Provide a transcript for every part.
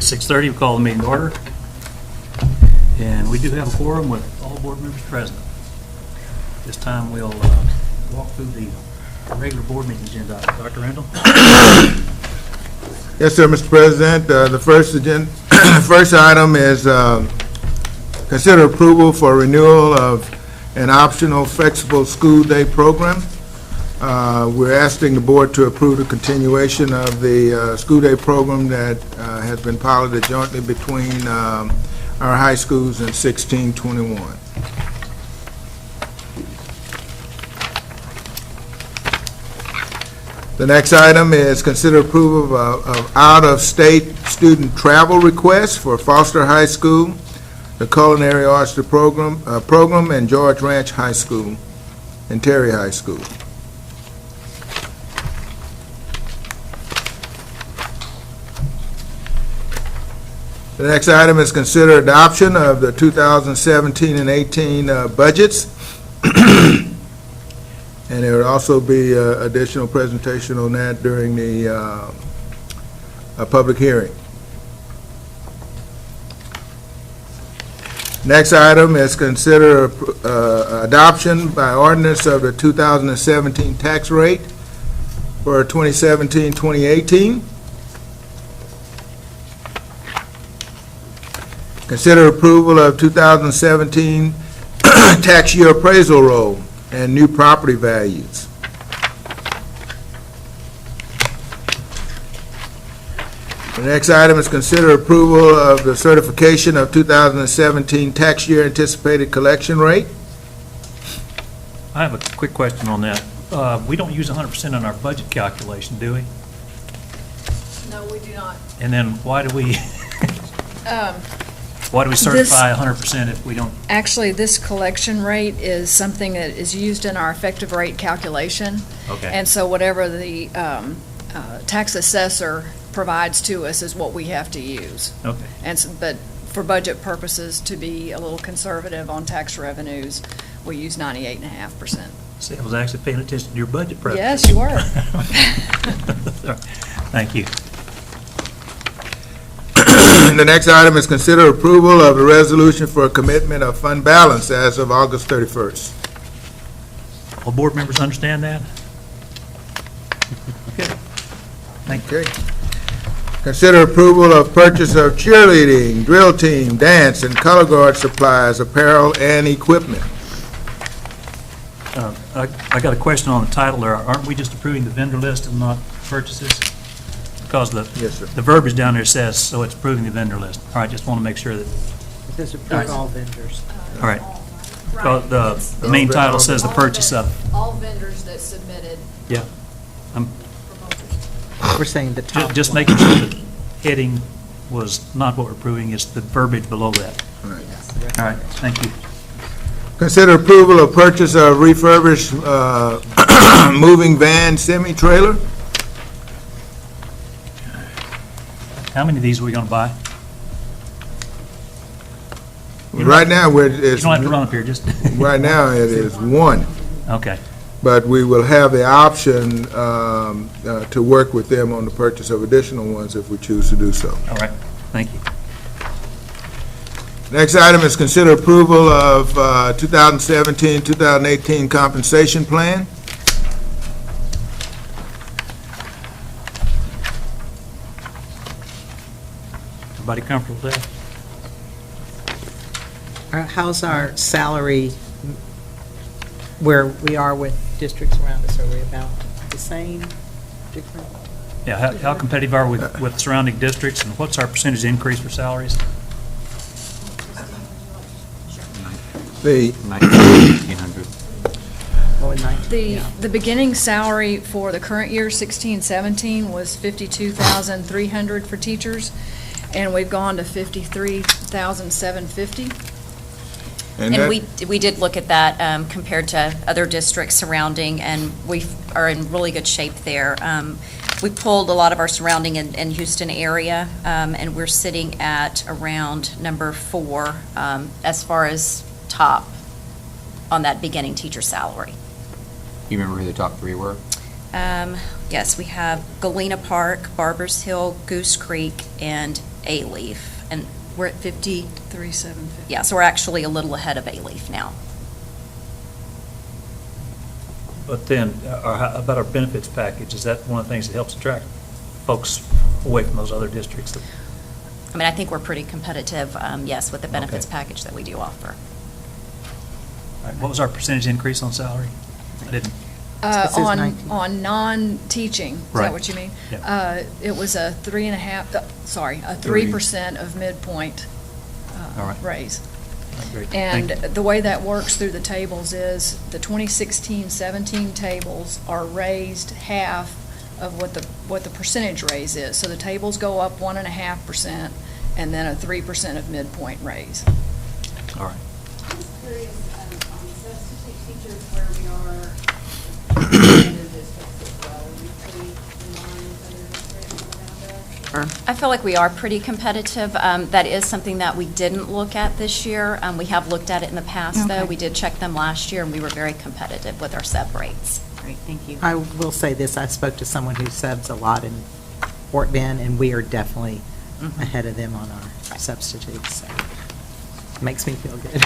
6:30, we call the meeting to order. And we do have a quorum with all board members present. This time we'll walk through the regular board meeting agenda. Dr. Randall? Yes, sir, Mr. President. The first item is consider approval for renewal of an optional flexible school day program. We're asking the board to approve the continuation of the school day program that has been piloted jointly between our high schools in 1621. The next item is consider approval of out-of-state student travel requests for Foster High School, the Culinary Arts program, and George Ranch High School and Terry High School. The next item is consider adoption of the 2017 and 18 budgets. And there will also be additional presentation on that during the public hearing. Next item is consider adoption by ordinance of the 2017 tax rate for 2017-2018. Consider approval of 2017 tax year appraisal roll and new property values. The next item is consider approval of the certification of 2017 tax year anticipated collection rate. I have a quick question on that. We don't use 100% in our budget calculation, do we? No, we do not. And then why do we certify 100% if we don't? Actually, this collection rate is something that is used in our effective rate calculation. Okay. And so whatever the tax assessor provides to us is what we have to use. Okay. And so, but for budget purposes, to be a little conservative on tax revenues, we use 98.5%. See, I was actually paying attention to your budget preference. Yes, you were. Thank you. The next item is consider approval of a resolution for a commitment of fund balance as of August 31st. All board members understand that? Good. Thank you. Okay. Consider approval of purchase of cheerleading, drill team, dance, and color guard supplies, apparel, and equipment. I got a question on the title there. Aren't we just approving the vendor list and not purchases? Because Yes, sir. the verbiage down there says, so it's approving the vendor list. All right, just want to make sure that, It says approve all vendors. all right. Well, the main title says the purchase of. All vendors that submitted Yeah. proposals. We're saying the top Just one. making sure that heading was not what we're approving, it's the verbiage below that. All right. All right, thank you. Consider approval of purchase of refurbished moving van semi-trailer. How many of these are we going to buy? Right now, You don't have to run up here, just. right now it is one, Okay, but we will have the option to work with them on the purchase of additional ones if we choose to do so. all right, thank you. Next item is consider approval of 2017-2018 compensation plan. Everybody comfortable with that? How's our salary where we are with districts around us? Are we about the same, different? Yeah, how competitive are we with surrounding districts, and what's our percentage increase for salaries? The 1,900. Oh, 19, yeah. The beginning salary for the current year, 16-17, was $52,300 for teachers, and we've gone to $53,750. and And that- we did look at that compared to other districts surrounding, and we are in really good shape there. We pulled a lot of our surrounding in Houston area, and we're sitting at around number 4 as far as top on that beginning teacher salary. You remember who the top 3 were? Yes, we have Galena Park, Barbers Hill, Goose Creek, and A-Leaf, and we're at 50, 3,750. yeah, so we're actually a little ahead of A-Leaf now. But then, how about our benefits package? Is that one of the things that helps attract folks away from those other districts? I mean, I think we're pretty competitive, yes, with the benefits Okay. package that we do offer. All right, what was our percentage increase on salary? I didn't, It says On 19. non-teaching, is Right. that what you mean? Yeah. It was a 3% of midpoint All right. raise. great. And Thank you. the way that works through the tables is the 2016-17 tables are raised half of what the percentage raise is. So the tables go up 1.5% and then a 3% of midpoint raise. All right. I'm just curious, on substitute teachers, where we are in other districts as well. Are we pretty in line with other districts around us? I feel like we are pretty competitive. That is something that we didn't look at this year. We have looked at it in the past, though. Okay. We did check them last year, and we were very competitive with our sub rates. Great, thank you. I will say this, I spoke to someone who subs a lot in Fort Bend, and we are definitely ahead of them on our substitutes, so it makes me feel good.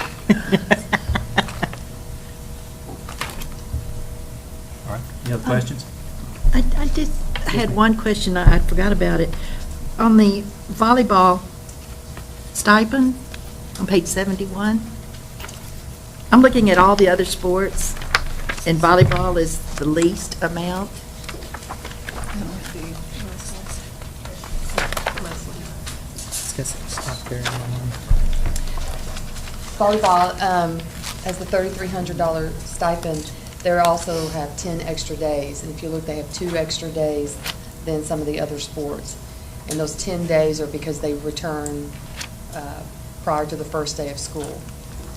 All right. Any other questions? I just had one question, I forgot about it. On the volleyball stipend, on page 71, I'm looking at all the other sports, and volleyball is the least amount. It's 'cause it's not very long. Volleyball, as the $3,300 stipend, they also have 10 extra days. And if you look, they have 2 extra days than some of the other sports. And those 10 days are because they return prior to the first day of school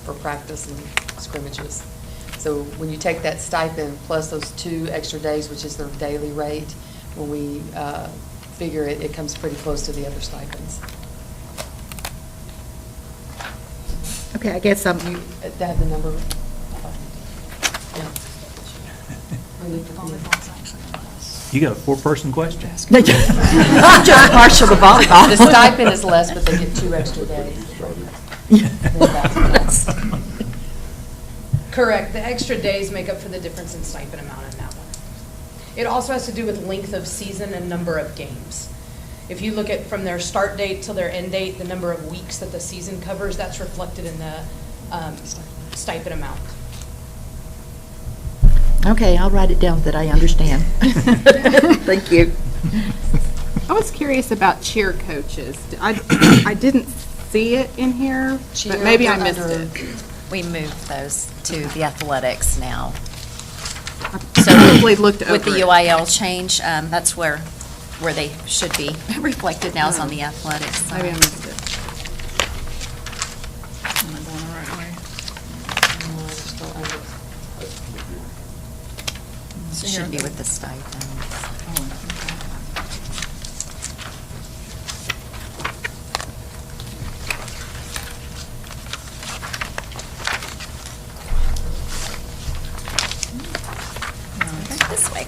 for practice and scrimmages. So when you take that stipend plus those 2 extra days, which is their daily rate, when we figure it, it comes pretty close to the other stipends. Okay, I guess I'm, You have the number? Yeah. You got a 4-person question? I'm just partial to volleyball. The stipend is less, but they get 2 extra days. Correct. The extra days make up for the difference in stipend amount in that one. It also has to do with length of season and number of games. If you look at from their start date till their end date, the number of weeks that the season covers, that's reflected in the stipend amount. Okay, I'll write it down that I understand. Thank you. I was curious about cheer coaches. I didn't see it in here, Cheer, but maybe I they're missed under- it. We moved those to the athletics now. So probably looked over With the it. UIL change, that's where they should be reflected now is on the athletics side. Maybe I missed it. Am I going the right way? No, they're still under. It should be with the stipends. Okay, this way.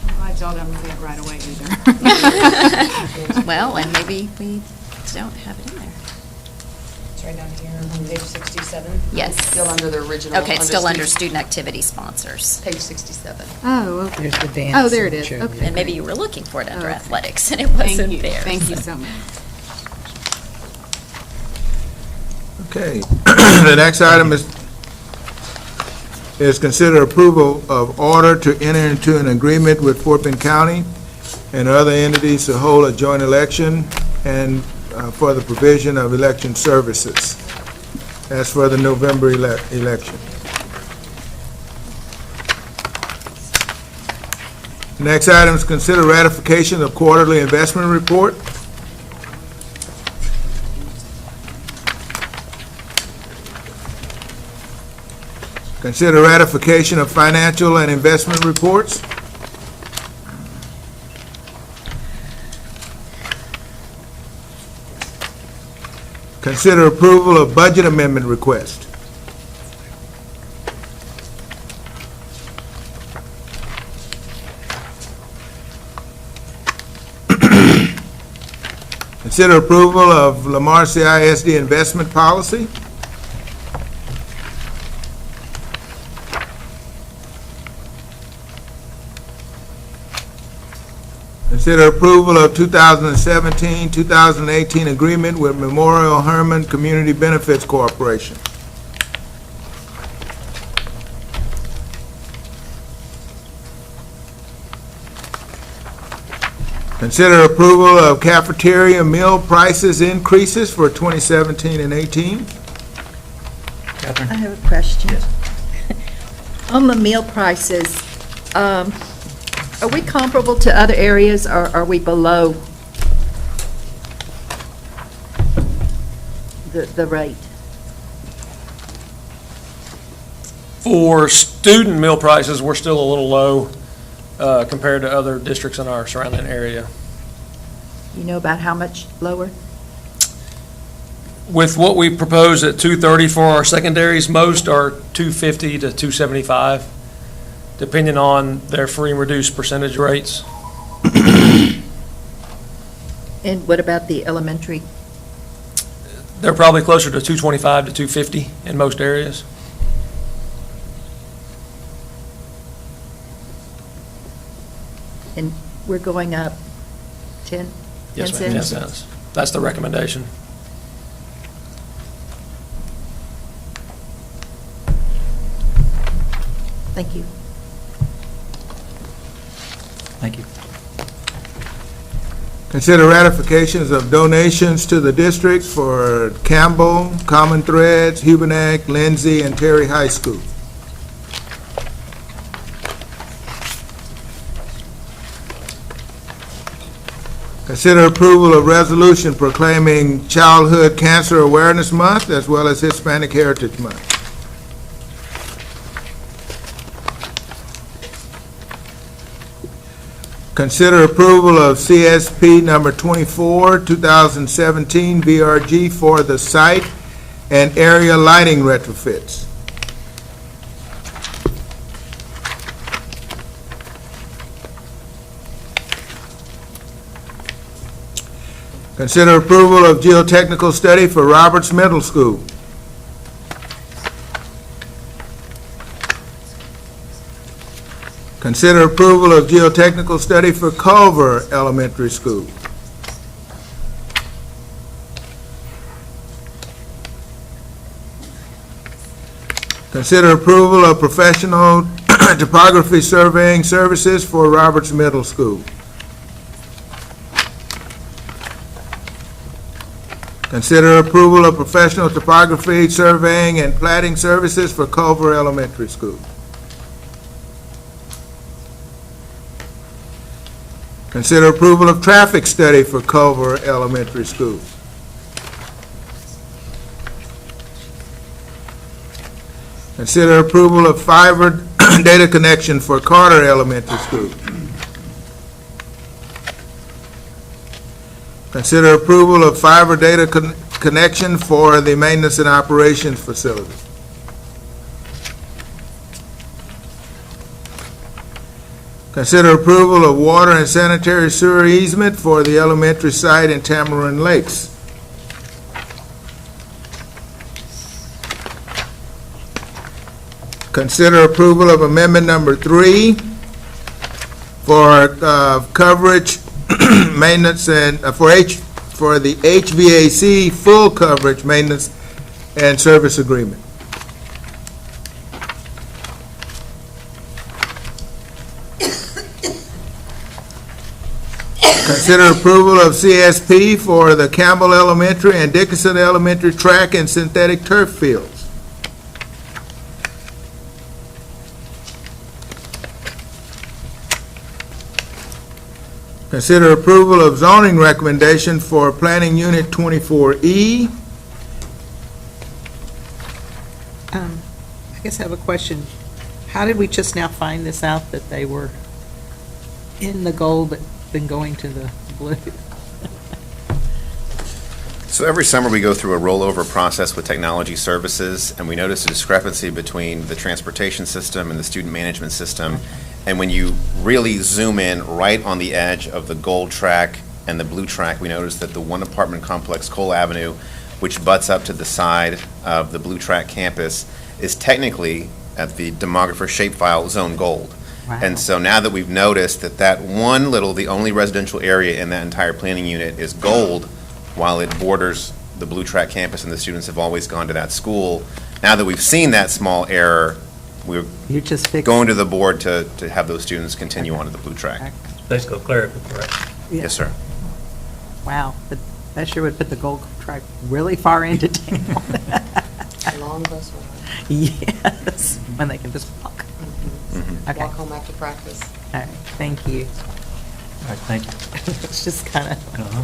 I'm glad y'all didn't see it right away either. Well, and maybe we don't have it in there. It's right down here on page 67. Yes. Still under the original. Okay, it's still under student activity sponsors. Page 67. Oh, okay. There's the dance. Oh, there it and is. cheerleading. Okay. And maybe you were looking for it under Okay. athletics, and it Thank wasn't you. there. Thank you so much. Okay. The next item is consider approval of order to enter into an agreement with Fort Bend County and other entities to hold a joint election and for the provision of election services as for the November election. Next item is consider ratification of quarterly investment report. Consider ratification of financial and investment reports. Consider approval of budget amendment request. Consider approval of Lamar CISD investment policy. Consider approval of 2017-2018 agreement with Memorial Hermann Community Benefits Corporation. Consider approval of cafeteria meal prices increases for 2017 and 18. I Catherine? have a question. Yes. On the meal prices, are we comparable to other areas, or are we below the rate? For student meal prices, we're still a little low compared to other districts in our surrounding area. You know about how much lower? With what we propose at 230 for our secondaries, most are 250 to 275, depending on their free and reduced percentage rates. And what about the elementary? They're probably closer to 225 to 250 in most areas. And we're going up 10 Yes, ma'am. cents? Yes, that's the recommendation. Thank you. Thank you. Consider ratifications of donations to the district for Campbell, Common Threads, Hubernack, Lindsay, and Terry High School. Consider approval of resolution proclaiming Childhood Cancer Awareness Month as well as Hispanic Heritage Month. Consider approval of CSP number 24, 2017 VRG for the site and area lighting retrofits. Consider approval of geotechnical study for Roberts Middle School. Consider approval of geotechnical study for Culver Elementary School. Consider approval of professional topography surveying services for Roberts Middle School. Consider approval of professional topography surveying and platting services for Culver Elementary School. Consider approval of traffic study for Culver Elementary School. Consider approval of fiber data connection for Carter Elementary School. Consider approval of fiber data connection for the maintenance and operations facility. Consider approval of water and sanitary sewer easement for the elementary site in Tamarin Lakes. Consider approval of amendment number 3 for coverage maintenance and for the HVAC full coverage maintenance and service agreement. Consider approval of CSP for the Campbell Elementary and Dickinson Elementary track and synthetic turf fields. Consider approval of zoning recommendation for Planning Unit 24E. I guess I have a question. How did we just now find this out, that they were in the gold but been going to the blue? So every summer we go through a rollover process with technology services, and we notice a discrepancy between the transportation system and the student management system. And when you really zoom in right on the edge of the gold track and the blue track, we noticed that the one apartment complex, Cole Avenue, which butts up to the side of the blue track campus, is technically at the demographer shapefile zone gold. Wow. And so now that we've noticed that the only residential area in that entire planning unit is gold, while it borders the blue track campus and the students have always gone to that school, now that we've seen that small error, we're You just fixed. going to the board to have those students continue on to the blue track. Basically clerical, correct? Yeah. Yes, sir. Wow, but that sure would put the gold track really far into town. Long bus ride. Yes, when they can just walk. Okay. Walk home after practice. All right, thank you. All right, thank you. It's just kind of Uh-huh.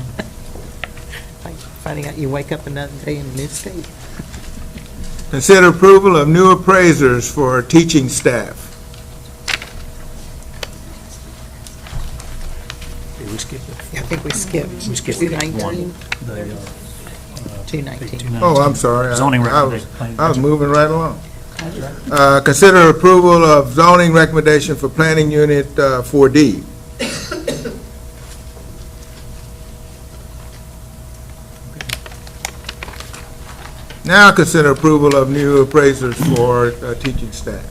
like finding out you wake up another day in a new state. Consider approval of new appraisers for teaching staff. Did we skip it? I think we skipped. We skipped 219, The, 219. Oh, I'm sorry. Zoning I was- recommendation. I was moving right along. Consider approval of zoning recommendation for planning unit 4D. Now consider approval of new appraisers for teaching staff.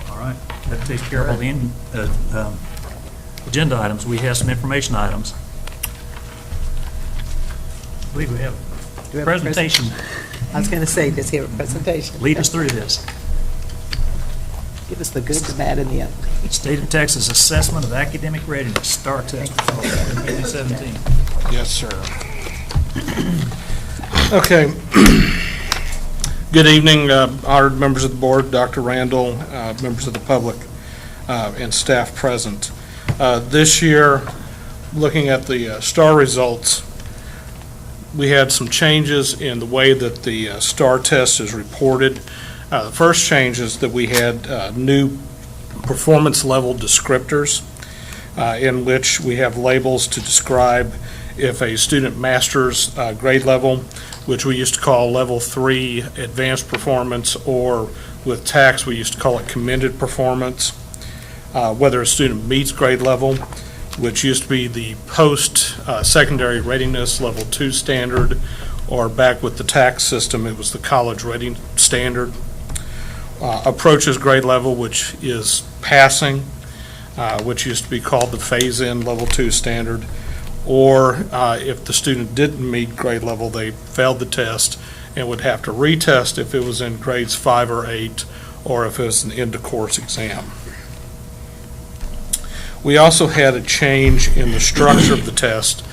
All right, that takes care of all the agenda items. We have some information items. I believe we have Do we a have a presentation. I was going to say, does he have a presentation? Lead us through this. Give us the good, the bad, and the ugly. State of Texas Assessment of Academic Readiness, STAR Test for 2017. Yes, sir. Okay. Good evening, honored members of the board, Dr. Randall, members of the public, and staff present. This year, looking at the STAR results, we had some changes in the way that the STAR test is reported. The first change is that we had new performance level descriptors in which we have labels to describe if a student masters grade level, which we used to call level 3 advanced performance, or with tax we used to call it commended performance, whether a student meets grade level, which used to be the post-secondary readiness level 2 standard, or back with the tax system it was the college reading standard. Approaches grade level, which is passing, which used to be called the phase-in level 2 standard, or if the student didn't meet grade level, they failed the test and would have to retest if it was in grades 5 or 8, or if it was an end-of-course exam. We also had a change in the structure of the test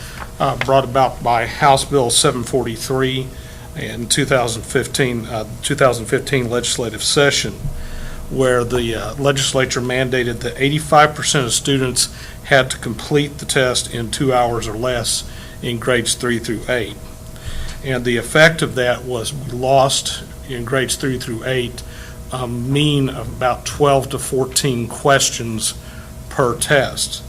brought about by House Bill 743 in 2015 legislative session, where the legislature mandated that 85% of students had to complete the test in 2 hours or less in grades 3 through 8. And the effect of that was we lost in grades 3 through 8 a mean of about 12 to 14 questions per test.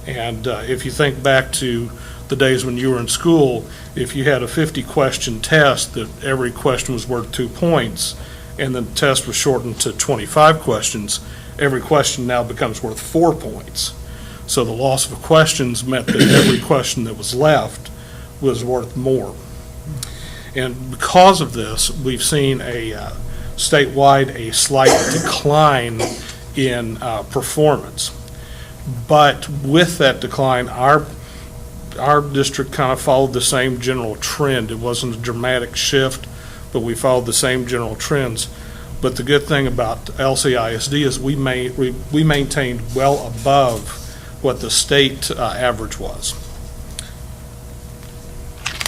And if you think back to the days when you were in school, if you had a 50-question test that every question was worth 2 points, and the test was shortened to 25 questions, every question now becomes worth 4 points. So the loss of questions meant that every question that was left was worth more. And because of this, we've seen statewide a slight decline in performance. But with that decline, our district kind of followed the same general trend. It wasn't a dramatic shift, but we followed the same general trends. But the good thing about LCISD is we maintained well above what the state average was.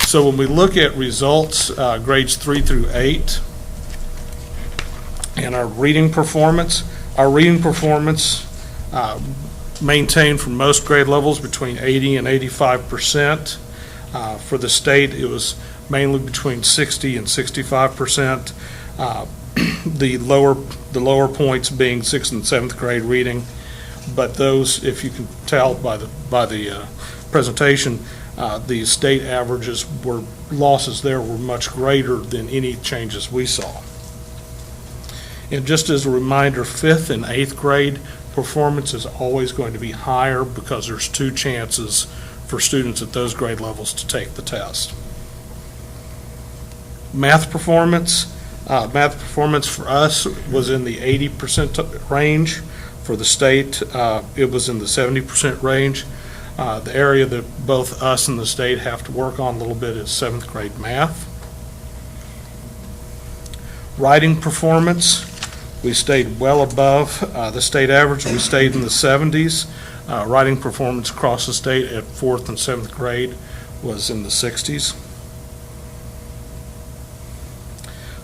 So when we look at results, grades 3 through 8, and our reading performance maintained for most grade levels between 80 and 85%. For the state, it was mainly between 60 and 65%. The lower points being 6th and 7th grade reading, but those, if you can tell by the presentation, the state averages losses there were much greater than any changes we saw. And just as a reminder, 5th and 8th grade performance is always going to be higher because there's 2 chances for students at those grade levels to take the test. Math performance for us was in the 80% range. For the state, it was in the 70% range. The area that both us and the state have to work on a little bit is 7th grade math. Writing performance, we stayed well above the state average. We stayed in the 70s. Writing performance across the state at 4th and 7th grade was in the 60s.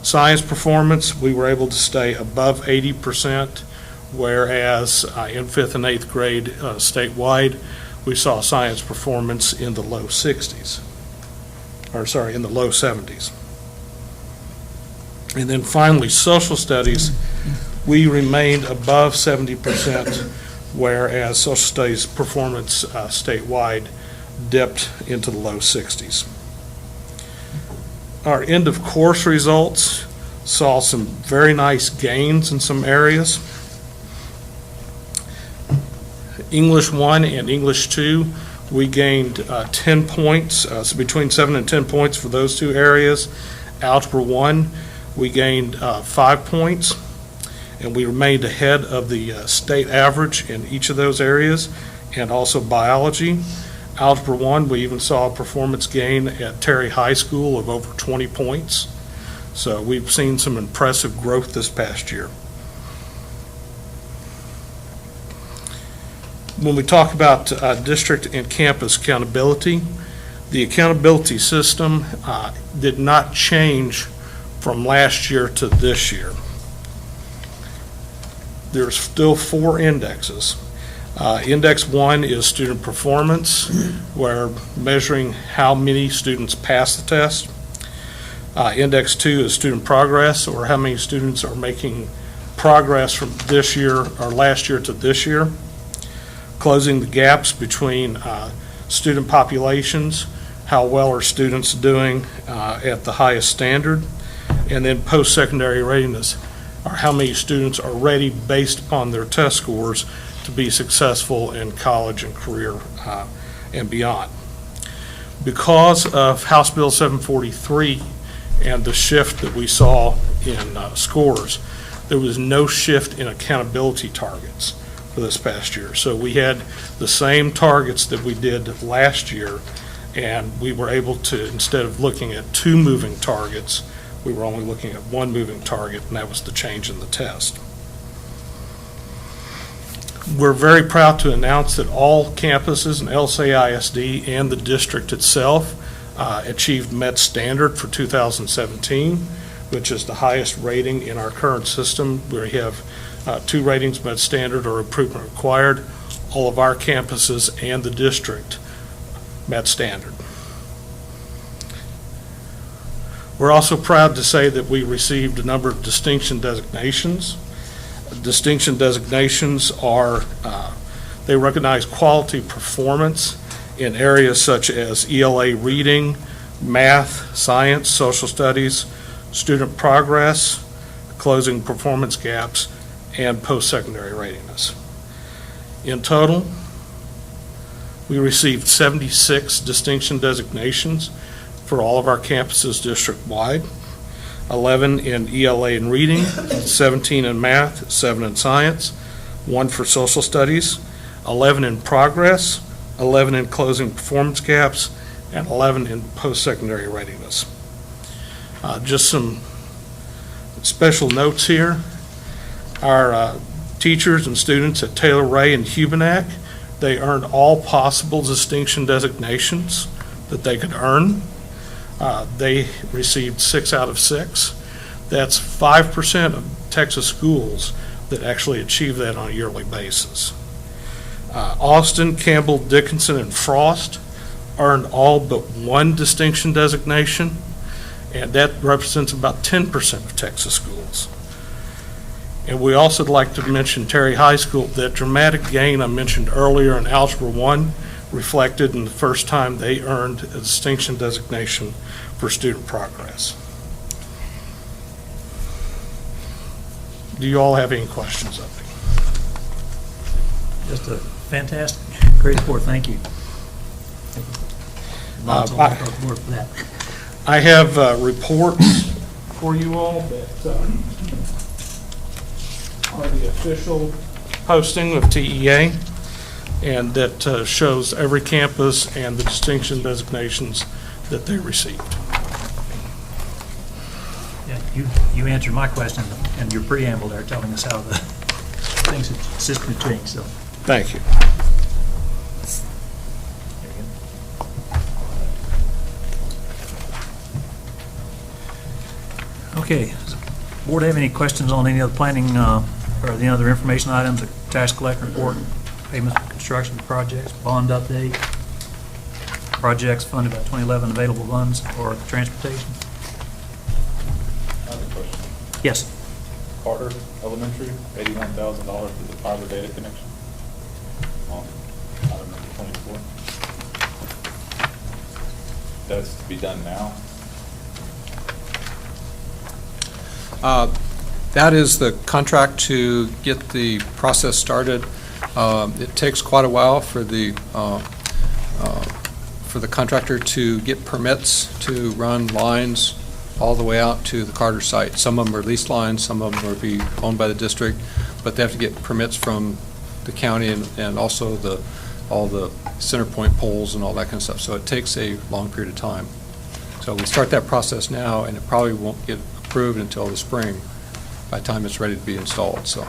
Science performance, we were able to stay above 80%, whereas in 5th and 8th grade statewide, we saw science performance in the low 60s, in the low 70s. And then finally, social studies, we remained above 70%, whereas social studies performance statewide dipped into the low 60s. Our end of course results saw some very nice gains in some areas. English 1 and English 2, we gained 10 points, so between 7 and 10 points for those 2 areas. Algebra 1, we gained 5 points, and we remained ahead of the state average in each of those areas, and also biology. Algebra 1, we even saw a performance gain at Terry High School of over 20 points. So we've seen some impressive growth this past year. When we talk about district and campus accountability, the accountability system did not change from last year to this year. There's still 4 indexes. Index 1 is student performance, where measuring how many students pass the test. Index 2 is student progress, or how many students are making progress from this year or last year to this year. Closing the gaps between student populations, how well are students doing at the highest standard, and then post-secondary readiness, or how many students are ready based upon their test scores to be successful in college and career and beyond. Because of House Bill 743 and the shift that we saw in scores, there was no shift in accountability targets for this past year. So we had the same targets that we did last year, and we were able to, instead of looking at 2 moving targets, we were only looking at 1 moving target, and that was the change in the test. We're very proud to announce that all campuses in LCISD and the district itself achieved Met Standard for 2017, which is the highest rating in our current system. We have 2 ratings, Met Standard or Improvement Required. All of our campuses and the district met standard. We're also proud to say that we received a number of distinction designations. Distinction designations are, they recognize quality performance in areas such as ELA reading, math, science, social studies, student progress, closing performance gaps, and post-secondary readiness. In total, we received 76 distinction designations for all of our campuses district-wide. 11 in ELA and reading, 17 in math, 7 in science, 1 for social studies, 11 in progress, 11 in closing performance gaps, and 11 in post-secondary readiness. Just some special notes here. Our teachers and students at Taylor Ray and Hubenack, they earned all possible distinction designations that they could earn. They received 6 out of 6. That's 5% of Texas schools that actually achieve that on a yearly basis. Austin, Campbell, Dickinson, and Frost earned all but 1 distinction designation, and that represents about 10% of Texas schools. And we also would like to mention Terry High School. That dramatic gain I mentioned earlier in Algebra 1 reflected in the first time they earned a distinction designation for student progress. Do you all have any questions of me? Just a fantastic, great report, thank you. Lots of work for that. I have reports for you all that are the official posting of TEA, and that shows every campus and the distinction designations that they received. Yeah, you answered my question in your preamble there, telling us how the things have system changed, so. Thank you. Okay, does the board have any questions on any other planning, or any other information items, a tax collector report, payments for construction projects, bond update, projects funded by 2011 available funds, or transportation? I have a question. Yes. Carter Elementary, $81,000 for the fiber data connection on item number 24. That's to be done now. That is the contract to get the process started. It takes quite a while for the contractor to get permits to run lines all the way out to the Carter site. Some of them are leased lines, some of them will be owned by the district, but they have to get permits from the county and also all the center point poles and all that kind of stuff. So it takes a long period of time. So we start that process now, and it probably won't get approved until the spring by the time it's ready to be installed. So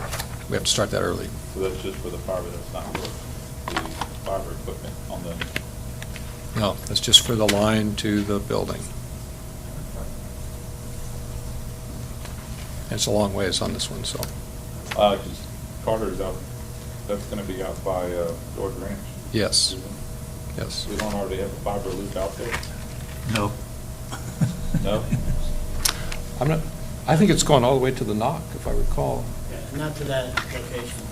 we have to start that early. So that's just for the fiber, that's not for the fiber equipment on the... No, that's just for the line to the building. It's a long ways on this one, so. Because Carter's out, that's going to be out by George Ranch. Yes. Yes. We don't already have a fiber loop out there? No. No? I think it's gone all the way to the knock, if I recall. Yeah, not to that location.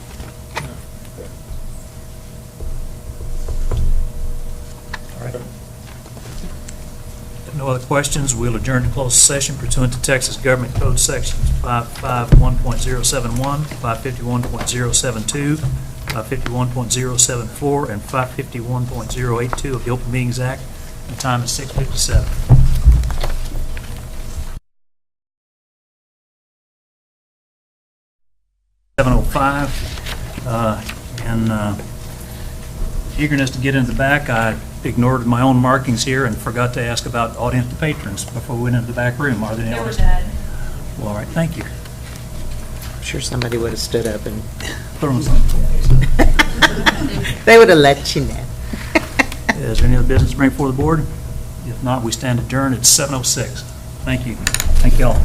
All right. If no other questions, we'll adjourn to closed session pursuant to Texas Government Code Sections 551.071, 551.072, 551.074, and 551.082 of the Open Meetings Act. The time is 6:57. 7:05, and eagerness to get into the back, I ignored my own markings here and forgot to ask about audience to patrons before we went into the back room. Are there any audience? Well, all right, thank you. I'm sure somebody would have stood up and Put on something. they would have let you know. Is there any other business to bring before the board? If not, we stand adjourned at 7:06. Thank you. Thank you all.